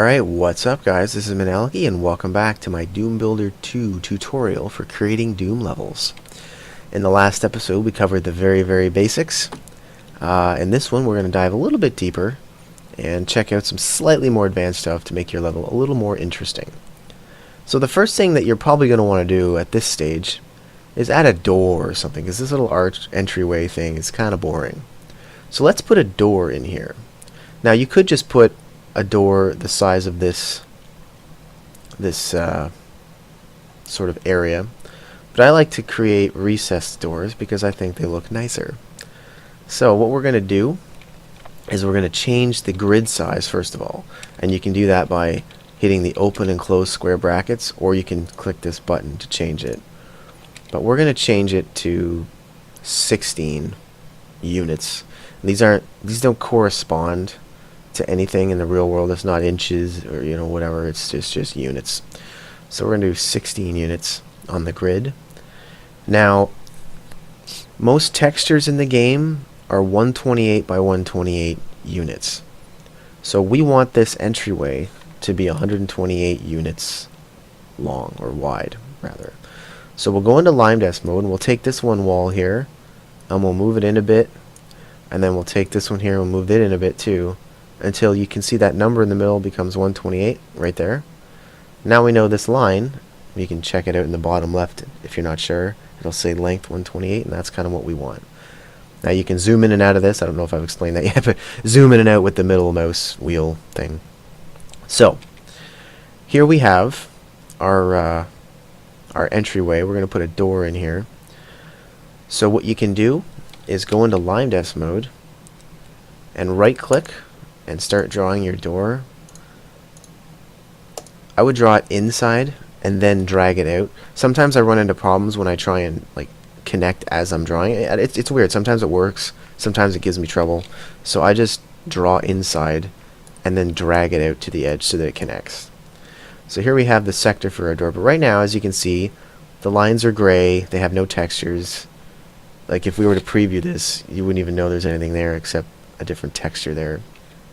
Alright, what's up guys? This is Manaliki and welcome back to my Doom Builder 2 tutorial for creating Doom levels. In the last episode we covered the very basics. In this one we're going to dive a little bit deeper and check out some slightly more advanced stuff to make your level a little more interesting. So the first thing that you're probably going to want to do at this stage is add a door or something, because this little arch entryway thing is kind of boring. So let's put a door in here. Now you could just put a door the size of this sort of area, but I like to create recessed doors because I think they look nicer. So what we're going to do is we're going to change the grid size first of all, and you can do that by hitting the open and close square brackets, or you can click this button to change it. But we're going to change it to 16 units. These don't correspond to anything in the real world. It's not inches or whatever. It's just units. So we're going to do 16 units on the grid. Now most textures in the game are 128 by 128 units. So we want this entryway to be 128 units long, or wide rather. So we'll go into Lime Desk mode and we'll take this one wall here and we'll move it in a bit, and then we'll take this one here and we'll move it in a bit too, until you can see that number in the middle becomes 128 right there. Now we know this line. You can check it out in the bottom left if you're not sure. It'll say length 128, and that's kind of what we want. Now you can zoom in and out of this. I don't know if I've explained that yet, but zoom in and out with the middle mouse wheel thing. So here we have our entryway. We're going to put a door in here. So what you can do is go into Lime Desk mode and right click and start drawing your door. I would draw it inside and then drag it out. Sometimes I run into problems when I try and connect as I'm drawing it. It's weird. Sometimes it works, sometimes it gives me trouble. So I just draw inside and then drag it out to the edge so that it connects. So here we have the sector for our door, but right now, as you can see, the lines are gray. They have no textures. Like if we were to preview this, you wouldn't even know there's anything there except a different texture there,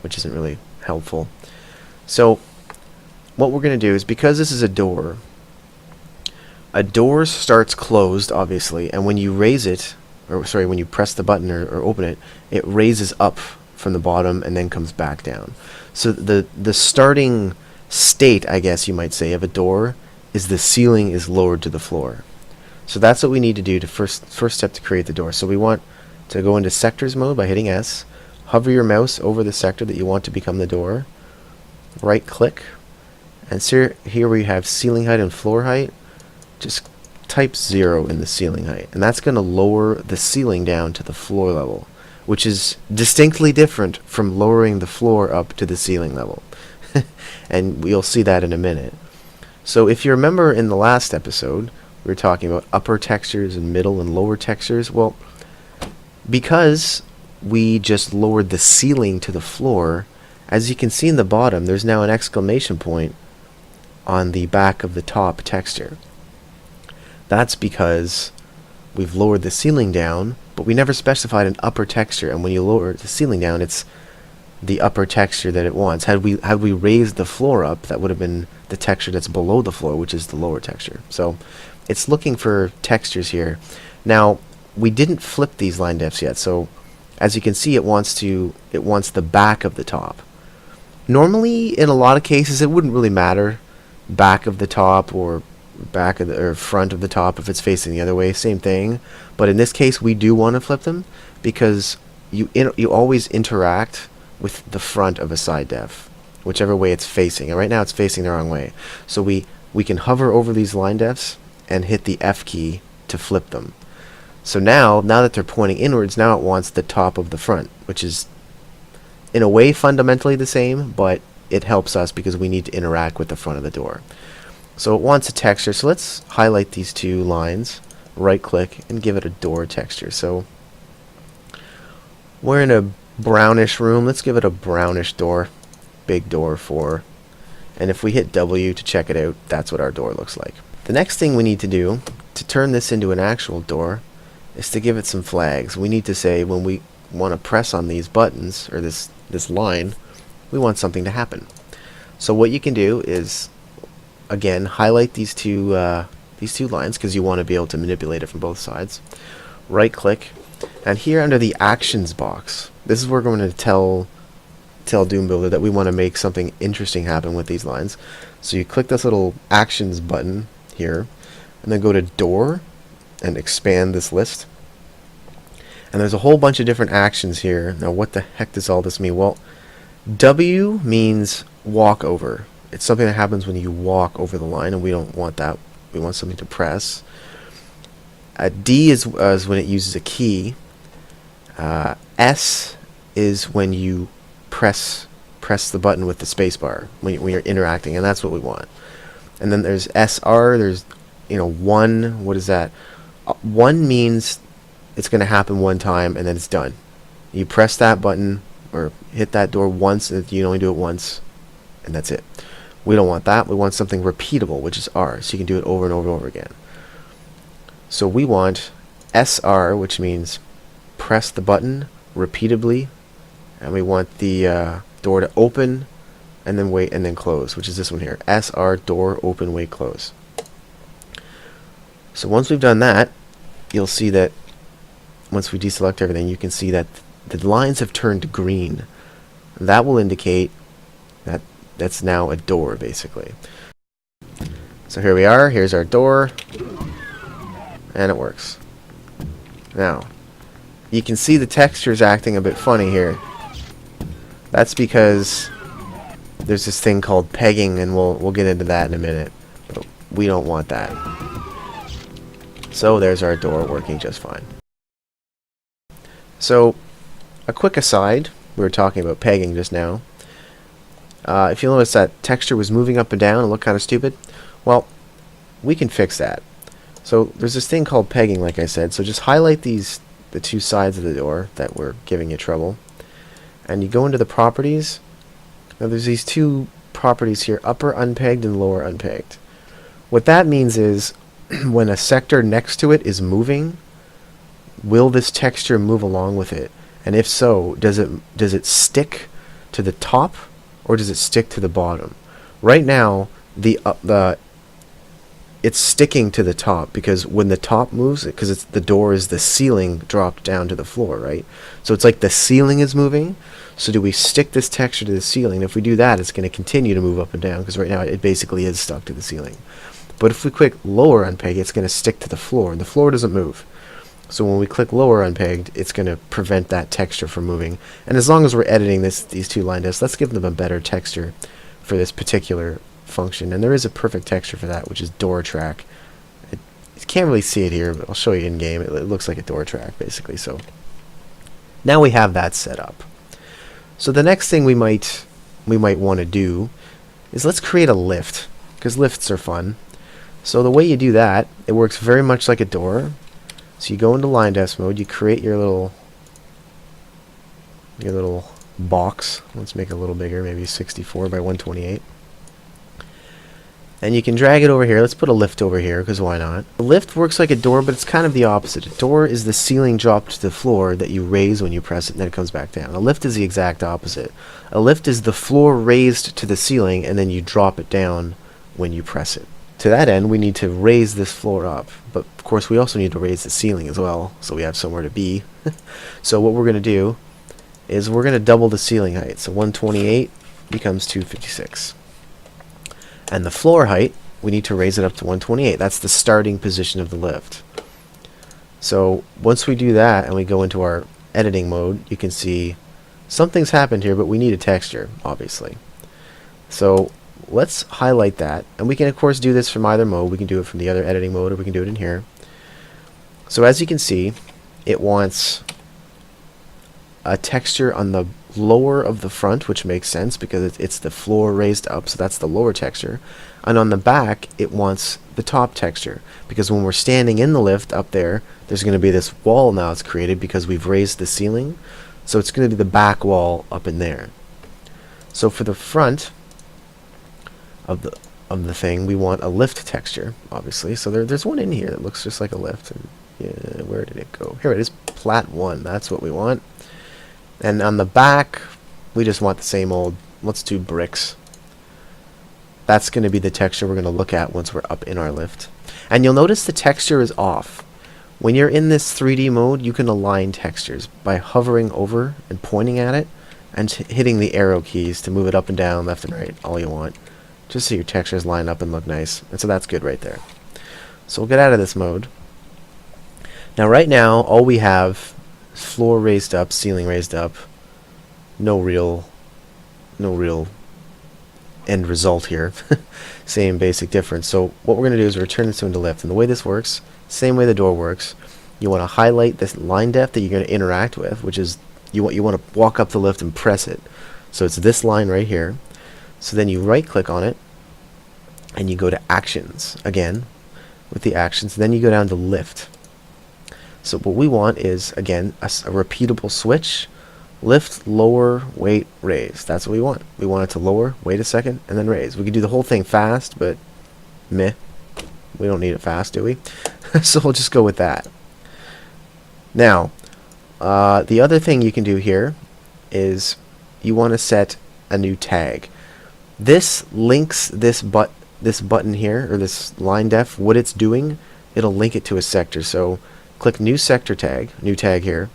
which isn't really helpful. So what we're going to do is, because this is a door starts closed obviously, and when you raise it, or sorry, when you press the button or open it, it raises up from the bottom and then comes back down. So the starting state, I guess you might say, of a door is the ceiling is lowered to the floor. So that's what we need to do to first step to create the door. So we want to go into sectors mode by hitting S. Hover your mouse over the sector that you want to become the door. Right click, and here we have ceiling height and floor height. Just type 0 in the ceiling height, and that's going to lower the ceiling down to the floor level, which is distinctly different from lowering the floor up to the ceiling level. And we'll see that in a minute. So if you remember in the last episode, we were talking about upper textures and middle and lower textures. Well, because we just lowered the ceiling to the floor, as you can see in the bottom, there's now an exclamation point on the back of the top texture. That's because we've lowered the ceiling down, but we never specified an upper texture, and when you lower the ceiling down, it's the upper texture that it wants. Had we raised the floor up, that would have been the texture that's below the floor, which is the lower texture. So it's looking for textures here. Now we didn't flip these line defs yet, so as you can see, it wants the back of the top. Normally, in a lot of cases, it wouldn't really matter back of the top or back of or front of the top if it's facing the other way, same thing. But in this case, we do want to flip them because you always interact with the front of a side def, whichever way it's facing. And right now, it's facing the wrong way. So we can hover over these line defs and hit the F key to flip them. So now that they're pointing inwards, now it wants the top of the front, which is in a way fundamentally the same, but it helps us because we need to interact with the front of the door. So it wants a texture. So let's highlight these two lines, right click, and give it a door texture. So we're in a brownish room. Let's give it a brownish door, big door 4. And if we hit W to check it out, that's what our door looks like. The next thing we need to do to turn this into an actual door is to give it some flags. We need to say when we want to press on these buttons, or this line, we want something to happen. So what you can do is, again, highlight these two lines because you want to be able to manipulate it from both sides. Right click, and here under the actions box, this is where we're going to tell Doom Builder that we want to make something interesting happen with these lines. So you click this little actions button here, and then go to door and expand this list. And there's a whole bunch of different actions here. Now what the heck does all this mean? Well, W means walk over. It's something that happens when you walk over the line, and we don't want that. We want something to press. D is when it uses a key. S is when you press the button with the space bar when you're interacting, and that's what we want. And then there's SR. There's 1. What is that? 1 means it's going to happen one time and then it's done. You press that button or hit that door once, and you only do it once, and that's it. We don't want that. We want something repeatable, which is R, so you can do it over and over and over again. So we want SR, which means press the button repeatedly, and we want the door to open and then wait and then close, which is this one here. SR, door, open, wait, close. So once we've done that, you'll see that once we deselect everything, you can see that the lines have turned green. That will indicate that that's now a door, basically. So here we are. Here's our door, and it works. Now, you can see the texture's acting a bit funny here. That's because there's this thing called pegging, and we'll get into that in a minute. But we don't want that. So there's our door working just fine. So, a quick aside, we were talking about pegging just now. If you'll notice that texture was moving up and down and looked kind of stupid, well, we can fix that. So there's this thing called pegging, like I said. So just highlight the two sides of the door that were giving you trouble, and you go into the properties. Now there's these two properties here, upper unpegged and lower unpegged. What that means is when a sector next to it is moving, will this texture move along with it? And if so, does it stick to the top or does it stick to the bottom? Right now, it's sticking to the top because when the top moves, because the door is the ceiling dropped down to the floor, right? So it's like the ceiling is moving. So do we stick this texture to the ceiling? If we do that, it's going to continue to move up and down because right now it basically is stuck to the ceiling. But if we click lower unpeg, it's going to stick to the floor, and the floor doesn't move. So when we click lower unpegged, it's going to prevent that texture from moving. And as long as we're editing these two line discs, let's give them a better texture for this particular function. And there is a perfect texture for that, which is door track. You can't really see it here, but I'll show you in game. It looks like a door track, basically. So now we have that set up. So the next thing we might want to do is let's create a lift, because lifts are fun. So the way you do that, it works very much like a door. So you go into line desk mode, you create your little box. Let's make it a little bigger, maybe 64 by 128. And you can drag it over here. Let's put a lift over here, because why not? The lift works like a door, but it's kind of the opposite. A door is the ceiling dropped to the floor that you raise when you press it, and then it comes back down. A lift is the exact opposite. A lift is the floor raised to the ceiling, and then you drop it down when you press it. To that end, we need to raise this floor up, but of course we also need to raise the ceiling as well, so we have somewhere to be. So what we're going to do is we're going to double the ceiling height. So 128 becomes 256. And the floor height, we need to raise it up to 128. That's the starting position of the lift. So once we do that and we go into our editing mode, you can see something's happened here, but we need a texture, obviously. So let's highlight that, and we can of course do this from either mode. We can do it from the other editing mode, or we can do it in here. So as you can see, it wants a texture on the lower of the front, which makes sense because it's the floor raised up, so that's the lower texture. And on the back, it wants the top texture, because when we're standing in the lift up there, there's going to be this wall now it's created because we've raised the ceiling. So it's going to be the back wall up in there. So for the front of the thing, we want a lift texture, obviously. So there's one in here that looks just like a lift. And yeah, where did it go? Here it is, plat 1. That's what we want. And on the back, we just want the same old, let's do bricks. That's going to be the texture we're going to look at once we're up in our lift. And you'll notice the texture is off. When you're in this 3D mode, you can align textures by hovering over and pointing at it and hitting the arrow keys to move it up and down, left and right, all you want, just so your textures line up and look nice. And so that's good right there. So we'll get out of this mode. Now right now, all we have is floor raised up, ceiling raised up. No real end result here. Same basic difference. So what we're going to do is return this into lift. And the way this works, same way the door works, you want to highlight this line depth that you're going to interact with, which is you want to walk up the lift and press it. So it's this line right here. So then you right click on it and you go to actions again with the actions. Then you go down to lift. So what we want is, again, a repeatable switch. Lift, lower, wait, raise. That's what we want. We want it to lower, wait a second, and then raise. We could do the whole thing fast, but meh. We don't need it fast, do we? So we'll just go with that. Now, the other thing you can do here is you want to set a new tag. This links this button here, or this line def, what it's doing, it'll link it to a sector. So click new sector tag, new tag here.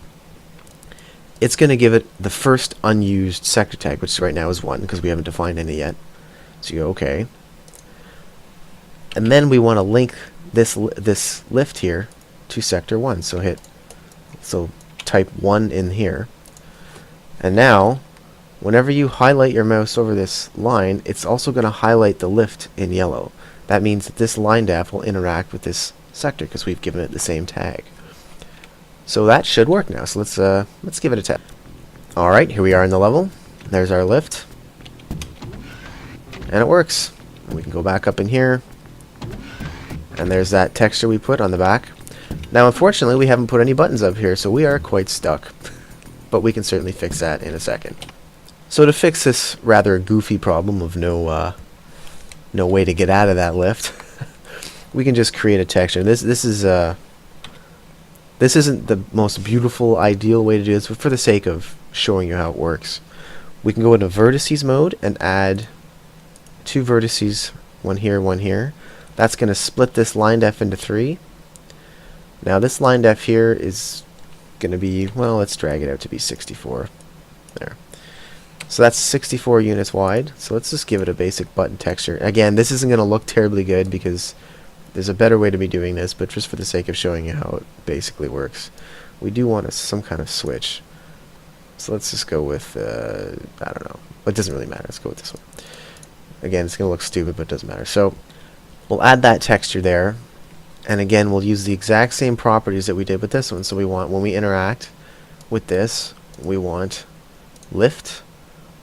It's going to give it the first unused sector tag, which right now is 1 because we haven't defined any yet. So you go OK. And then we want to link this lift here to sector 1. So type 1 in here. And now, whenever you highlight your mouse over this line, it's also going to highlight the lift in yellow. That means that this line def will interact with this sector because we've given it the same tag. So that should work now. So let's give it a tap. All right, here we are in the level. There's our lift, and it works. We can go back up in here, and there's that texture we put on the back. Now, unfortunately, we haven't put any buttons up here, so we are quite stuck. But we can certainly fix that in a second. So to fix this rather goofy problem of no way to get out of that lift, we can just create a texture. This isn't the most beautiful, ideal way to do this, but for the sake of showing you how it works, we can go into vertices mode and add 2 vertices, one here, one here. That's going to split this line def into 3. Now this line def here is going to be, well, let's drag it out to be 64. There. So that's 64 units wide. So let's just give it a basic button texture. Again, this isn't going to look terribly good because there's a better way to be doing this, but just for the sake of showing you how it basically works, we do want some kind of switch. So let's just go with, I don't know. It doesn't really matter. Let's go with this one. Again, it's going to look stupid, but it doesn't matter. So we'll add that texture there. And again, we'll use the exact same properties that we did with this one. So we want, when we interact with this, we want lift,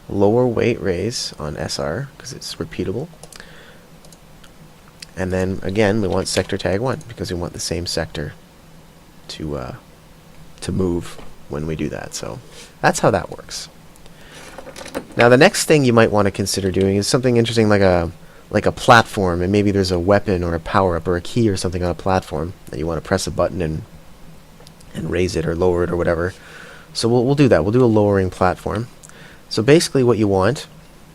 lower weight raise on SR, because it's repeatable. And then again, we want sector tag 1 because we want the same sector to move when we do that. So that's how that works. Now the next thing you might want to consider doing is something interesting like a platform, and maybe there's a weapon or a power-up or a key or something on a platform that you want to press a button and raise it or lower it or whatever. So we'll do that. We'll do a lowering platform. So basically what you want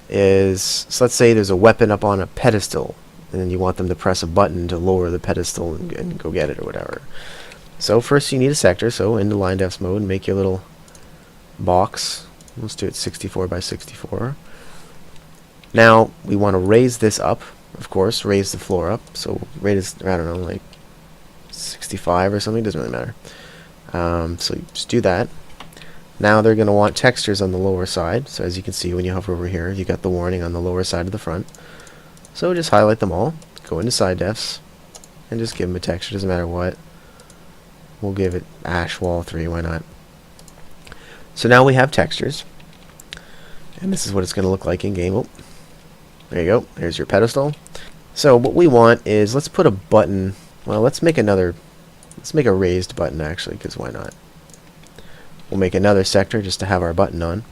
is, so let's say there's a weapon up on a pedestal, and then you want them to press a button to lower the pedestal and go get it or whatever. So first you need a sector, so into line defs mode, make your little box. Let's do it 64 by 64. Now we want to raise this up, of course, raise the floor up. So rate is, I don't know, like 65 or something, doesn't really matter. So you just do that. Now they're going to want textures on the lower side. So as you can see when you hover over here, you got the warning on the lower side of the front. So just highlight them all, go into side defs, and just give them a texture, doesn't matter what. We'll give it ash wall 3, why not? So now we have textures, and this is what it's going to look like in game. Oh, there you go, there's your pedestal. So what we want is, let's put a button, well, let's make a raised button actually, because why not? We'll make another sector just to have our button on.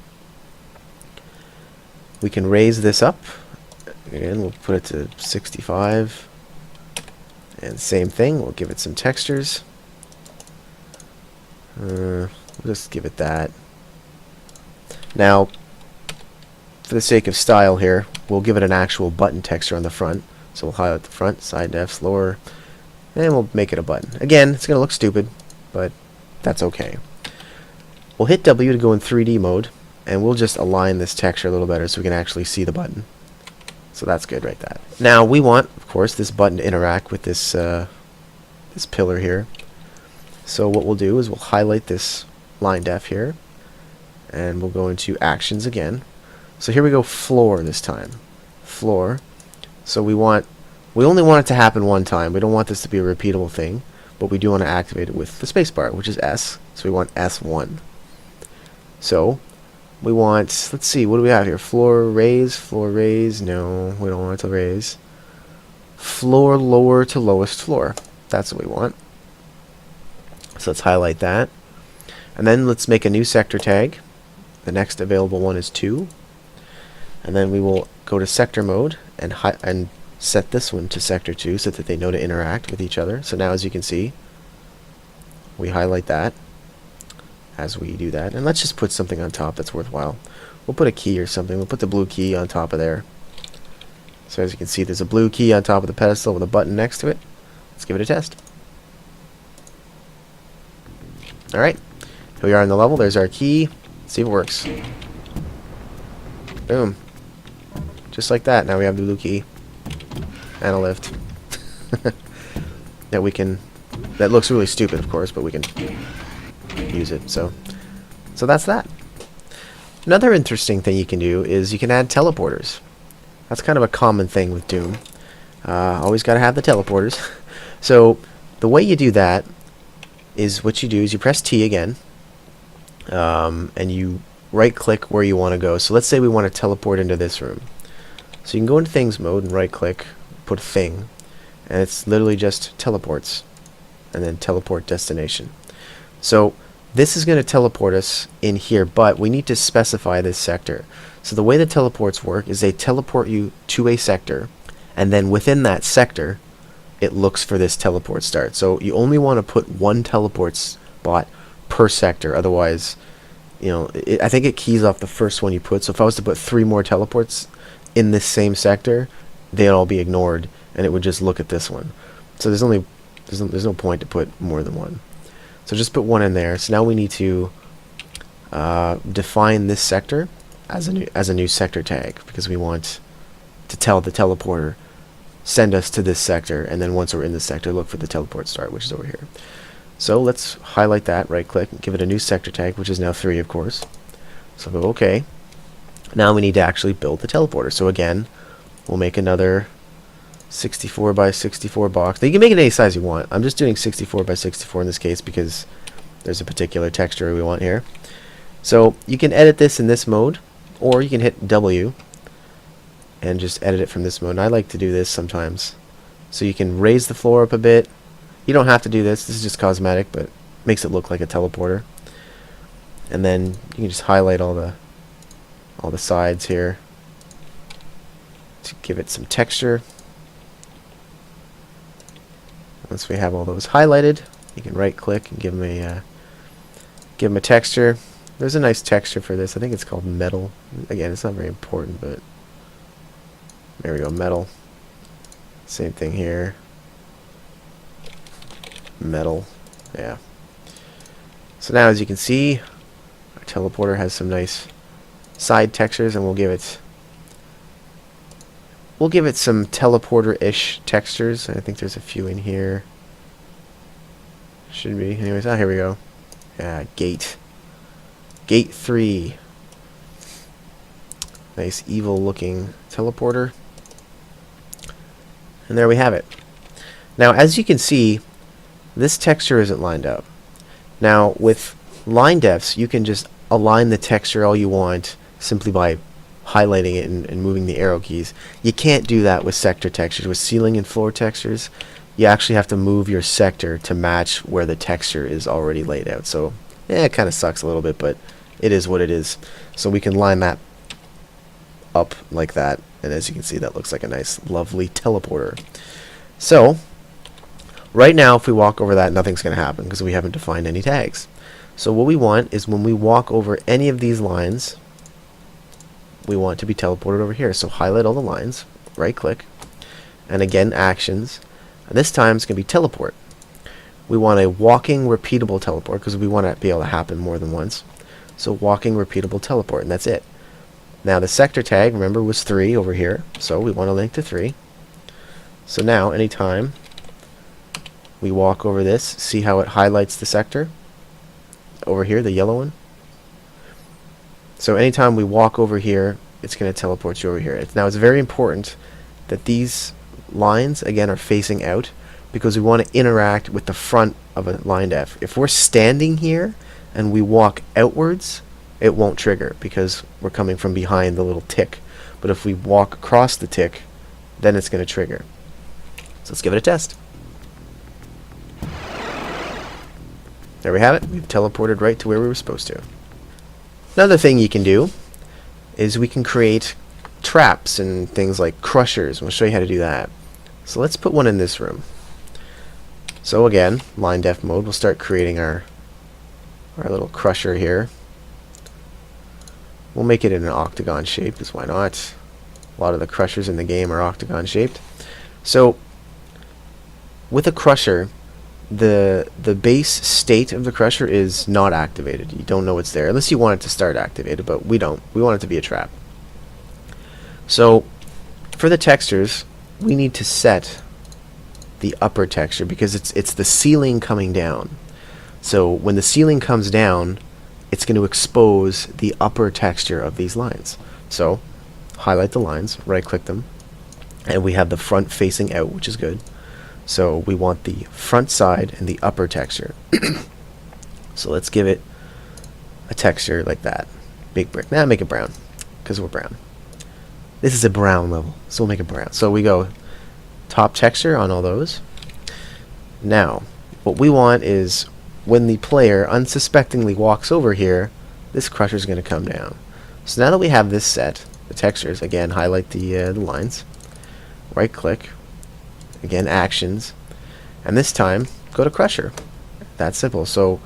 We can raise this up. Again, we'll put it to 65. And same thing, we'll give it some textures. We'll just give it that. Now, for the sake of style here, we'll give it an actual button texture on the front. So we'll highlight the front, side defs, lower, and we'll make it a button. Again, it's going to look stupid, but that's okay. We'll hit W to go in 3D mode, and we'll just align this texture a little better so we can actually see the button. So that's good right there. Now we want, of course, this button to interact with this this pillar here. So what we'll do is we'll highlight this line def here, and we'll go into actions again. So here we go, floor this time. Floor. So we only want it to happen one time. We don't want this to be a repeatable thing, but we do want to activate it with the spacebar, which is S. So we want S1. So we want, let's see, what do we have here? Floor raise, no, we don't want it to raise. Floor lower to lowest floor. That's what we want. So let's highlight that. And then let's make a new sector tag. The next available one is 2. And then we will go to sector mode and set this one to sector 2 so that they know to interact with each other. So now as you can see, we highlight that as we do that. And let's just put something on top that's worthwhile. We'll put a key or something. We'll put the blue key on top of there. So as you can see, there's a blue key on top of the pedestal with a button next to it. Let's give it a test. Alright, here we are in the level. There's our key. Let's see if it works. Boom. Just like that. Now we have the blue key and a lift. That we can, that looks really stupid, of course, but we can use it. So that's that. Another interesting thing you can do is you can add teleporters. That's kind of a common thing with Doom. Always got to have the teleporters. So the way you do that is what you do is you press T again, and you right click where you want to go. So let's say we want to teleport into this room. So you can go into things mode and right click, put thing, and it's literally just teleports, and then teleport destination. So this is going to teleport us in here, but we need to specify this sector. So the way the teleports work is they teleport you to a sector, and then within that sector it looks for this teleport start. So you only want to put one teleport spot per sector, otherwise, you know, I think it keys off the first one you put. So if I was to put 3 more teleports in this same sector, they'd all be ignored, and it would just look at this one. So there's no point to put more than one. So just put 1 in there. So now we need to define this sector as a new sector tag, because we want to tell the teleporter, send us to this sector, and then once we're in the sector, look for the teleport start, which is over here. So let's highlight that, right click, and give it a new sector tag, which is now 3, of course. So go OK. Now we need to actually build the teleporter. So again, we'll make another 64 by 64 box. Now you can make it any size you want. I'm just doing 64 by 64 in this case because there's a particular texture we want here. So you can edit this in this mode, or you can hit W and just edit it from this mode. And I like to do this sometimes. So you can raise the floor up a bit. You don't have to do this. This is just cosmetic, but makes it look like a teleporter. And then you can just highlight all the sides here to give it some texture. Once we have all those highlighted, you can right click and give them a texture. There's a nice texture for this. I think it's called metal. Again, it's not very important, but there we go, metal. Same thing here. Metal. Yeah. So now as you can see, our teleporter has some nice side textures, and we'll give it some teleporter-ish textures. I think there's a few in here. Should be. Anyways, here we go. Yeah, gate. Gate 3. Nice evil-looking teleporter. And there we have it. Now, as you can see, this texture isn't lined up. Now, with line defs, you can just align the texture all you want simply by highlighting it and moving the arrow keys. You can't do that with sector textures. With ceiling and floor textures, you actually have to move your sector to match where the texture is already laid out. So, yeah, it kind of sucks a little bit, but it is what it is. So we can line that up like that, and as you can see, that looks like a nice, lovely teleporter. So, right now, if we walk over that, nothing's going to happen because we haven't defined any tags. So what we want is when we walk over any of these lines, we want to be teleported over here. So highlight all the lines, right click, and again actions, and this time it's going to be teleport. We want a walking repeatable teleport because we want it to be able to happen more than once. So walking repeatable teleport, and that's it. Now the sector tag, remember, was 3 over here, so we want to link to 3. So now anytime we walk over this, see how it highlights the sector over here, the yellow one? So anytime we walk over here, it's going to teleport you over here. Now it's very important that these lines, again, are facing out, because we want to interact with the front of a line F. If we're standing here and we walk outwards, it won't trigger because we're coming from behind the little tick. But if we walk across the tick, then it's going to trigger. So let's give it a test. There we have it. We've teleported right to where we were supposed to. Another thing you can do is we can create traps and things like crushers. We'll show you how to do that. So let's put one in this room. So again, line def mode, we'll start creating our little crusher here. We'll make it in an octagon shape, because why not? A lot of the crushers in the game are octagon shaped. So with a crusher, the base state of the crusher is not activated. You don't know it's there unless you want it to start activated, but we don't. We want it to be a trap. So for the textures, we need to set the upper texture because it's the ceiling coming down. So when the ceiling comes down, it's going to expose the upper texture of these lines. So highlight the lines, right click them, and we have the front facing out, which is good. So we want the front side and the upper texture. So let's give it a texture like that. Big brick. Now make it brown, because we're brown. This is a brown level, so we'll make it brown. So we go top texture on all those. Now, what we want is when the player unsuspectingly walks over here, this crusher is going to come down. So now that we have this set, the textures, again, highlight the lines, right click, again, actions, and this time, go to crusher. That's simple. So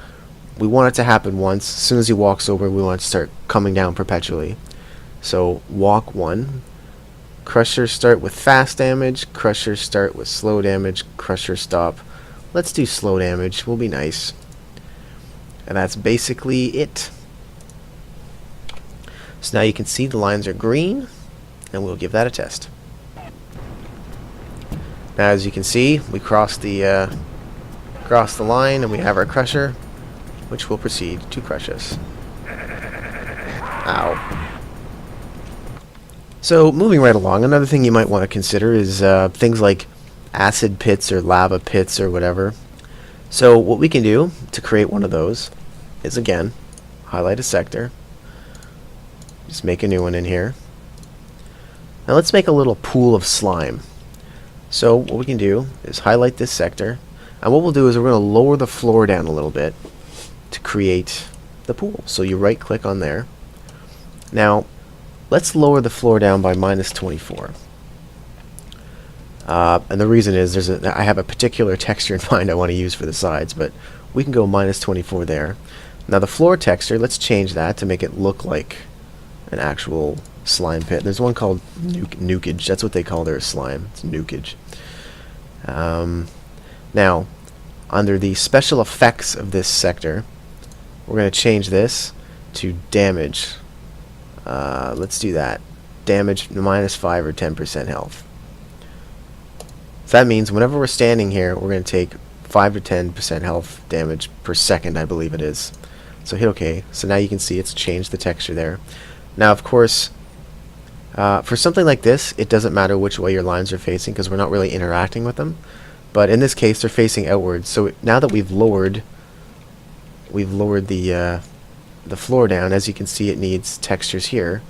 we want it to happen once. As soon as he walks over, we want it to start coming down perpetually. So walk 1, crushers start with fast damage, crushers start with slow damage, crusher stop. Let's do slow damage, will be nice. And that's basically it. So now you can see the lines are green, and we'll give that a test. Now as you can see, we cross the line and we have our crusher, which will proceed to crush us. Ow. So moving right along, another thing you might want to consider is things like acid pits or lava pits or whatever. So what we can do to create one of those is, again, highlight a sector, just make a new one in here. Now let's make a little pool of slime. So what we can do is highlight this sector, and what we'll do is we're going to lower the floor down a little bit to create the pool. So you right click on there. Now let's lower the floor down by -24. And the reason is I have a particular texture in mind I want to use for the sides, but we can go -24 there. Now the floor texture, let's change that to make it look like an actual slime pit. There's one called nukage. That's what they call their slime. It's nukage. Now, under the special effects of this sector, we're going to change this to damage. Let's do that. Damage -5 or 10% health. So that means whenever we're standing here, we're going to take 5 to 10% health damage per second, I believe it is. So hit OK. So now you can see it's changed the texture there. Now, of course, for something like this, it doesn't matter which way your lines are facing because we're not really interacting with them. But in this case, they're facing outwards. So now that we've lowered the floor down, as you can see, it needs textures here,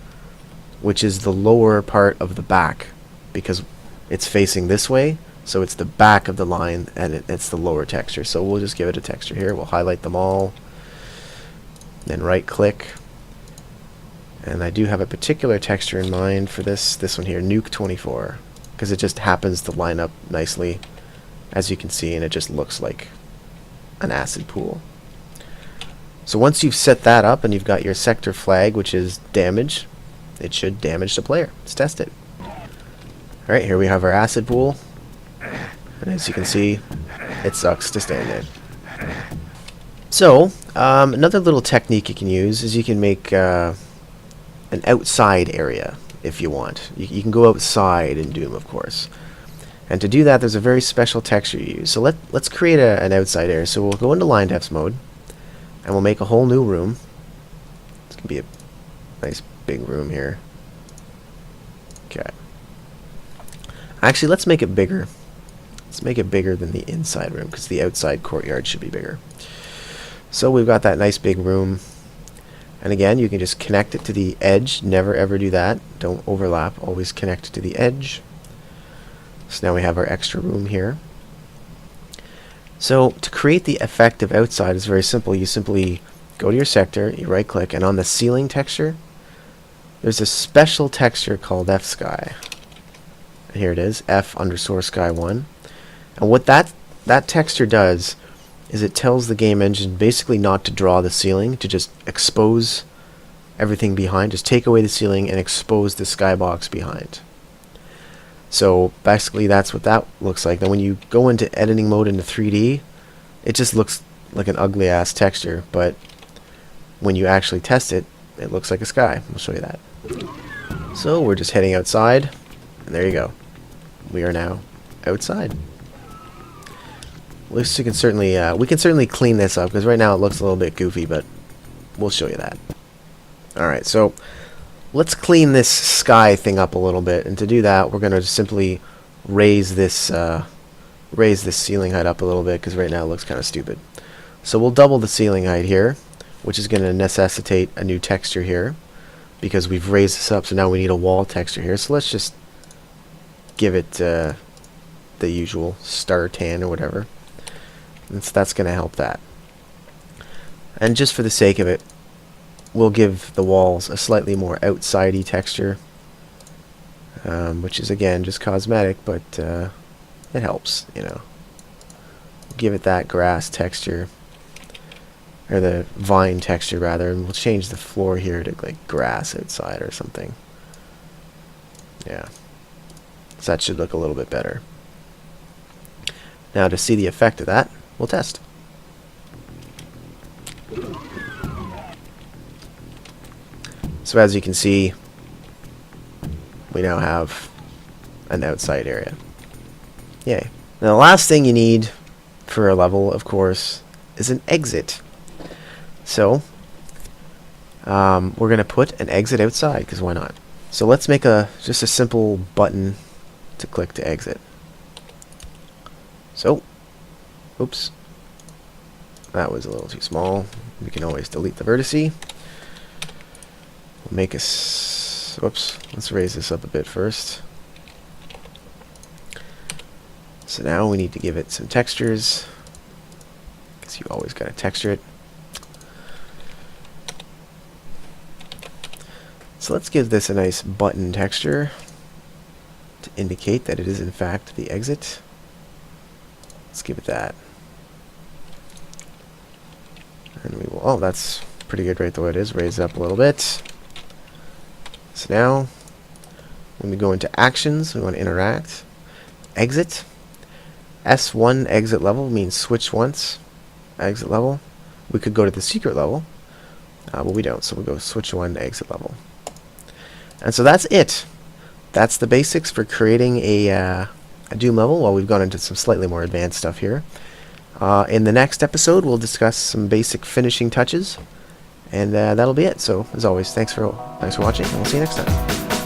which is the lower part of the back because it's facing this way. So it's the back of the line, and it's the lower texture. So we'll just give it a texture here. We'll highlight them all, then right click. And I do have a particular texture in mind for this one here, Nuke 24, because it just happens to line up nicely, as you can see, and it just looks like an acid pool. So once you've set that up and you've got your sector flag, which is damage, it should damage the player. Let's test it. Alright, here we have our acid pool. And as you can see, it sucks to stand in. So, another little technique you can use is you can make an outside area if you want. You can go outside in Doom, of course. And to do that, there's a very special texture you use. So let's create an outside area. So we'll go into line depths mode, and we'll make a whole new room. It's going to be a nice big room here. Okay. Actually, let's make it bigger. Let's make it bigger than the inside room, because the outside courtyard should be bigger. So we've got that nice big room. And again, you can just connect it to the edge. Never ever do that. Don't overlap. Always connect it to the edge. So now we have our extra room here. So to create the effect of outside is very simple. You simply go to your sector, you right click, and on the ceiling texture, there's a special texture called F-Sky. And here it is, F_Sky1. And what that texture does is it tells the game engine basically not to draw the ceiling, to just expose everything behind. Just take away the ceiling and expose the skybox behind. So basically that's what that looks like. Then when you go into editing mode into 3D, it just looks like an ugly ass texture, but when you actually test it, it looks like a sky. I'll show you that. So we're just heading outside, and there you go. We are now outside. At least we can certainly clean this up, because right now it looks a little bit goofy, but we'll show you that. Alright, so let's clean this sky thing up a little bit, and to do that, we're going to simply raise this ceiling height up a little bit, because right now it looks kind of stupid. So we'll double the ceiling height here, which is going to necessitate a new texture here, because we've raised this up, so now we need a wall texture here. So let's just give it the usual star tan or whatever. And so that's going to help that. And just for the sake of it, we'll give the walls a slightly more outside-y texture, which is again just cosmetic, but it helps, you know. Give it that grass texture, or the vine texture rather, and we'll change the floor here to like grass outside or something. Yeah, so that should look a little bit better. Now to see the effect of that, we'll test. So as you can see, we now have an outside area. Yay. Now the last thing you need for a level, of course, is an exit. So we're going to put an exit outside, because why not? So let's make just a simple button to click to exit. So, oops, that was a little too small. We can always delete the vertice. We'll make whoops, let's raise this up a bit first. So now we need to give it some textures, because you always got to texture it. So let's give this a nice button texture to indicate that it is in fact the exit. Let's give it that. And we will, oh, that's pretty good right the way it is. Raise it up a little bit. So now, when we go into actions, we want to interact. Exit. S1 exit level means switch once. Exit level. We could go to the secret level, but we don't, so we'll go switch one to exit level. And so that's it. That's the basics for creating a Doom level. Well, we've gone into some slightly more advanced stuff here. In the next episode, we'll discuss some basic finishing touches, and that'll be it. So, as always, thanks for watching, and we'll see you next time.